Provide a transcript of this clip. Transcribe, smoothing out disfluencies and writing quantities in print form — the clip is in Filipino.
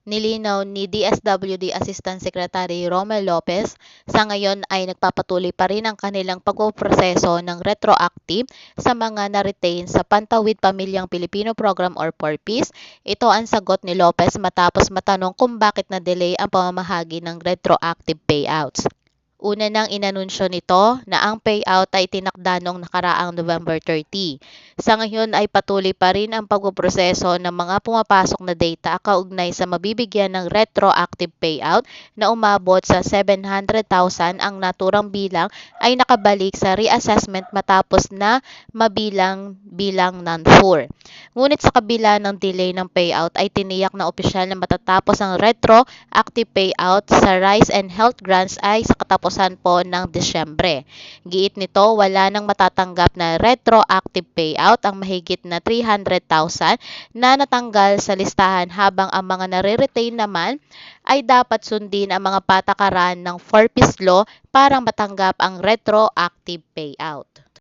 Nilinaw ni DSWD Assistant Secretary Romel Lopez, sa ngayon ay nagpapatuloy pa rin ang kanilang pagpoproseso ng retroactive sa mga na-retain sa Pantawid Pamilyang Pilipino Program or PORPIS. Ito ang sagot ni Lopez matapos matanong kung bakit na-delay ang pamamahagi ng retroactive payouts. Una nang inanunsyo nito na ang payout ay tinakda noong nakaraang November 30. Sa ngayon ay patuloy pa rin ang pagpoproseso ng mga pumapasok na data kaugnay sa mabibigyan ng retroactive payout na umabot sa 700,000. Ang naturang bilang ay nakabalik sa reassessment matapos na mabilang bilang non-4. Ngunit sa kabila ng delay ng payout ay tiniyak na opisyal na matatapos ang retroactive payout sa Rice and Health Grants ay sa katapusan po ng Disyembre. Giit nito, wala nang matatanggap na retroactive payout ang mahigit na 300,000 na natanggal sa listahan, habang ang mga nare-retain naman ay dapat sundin ang mga patakaran ng 4PIS law para matanggap ang retroactive payout.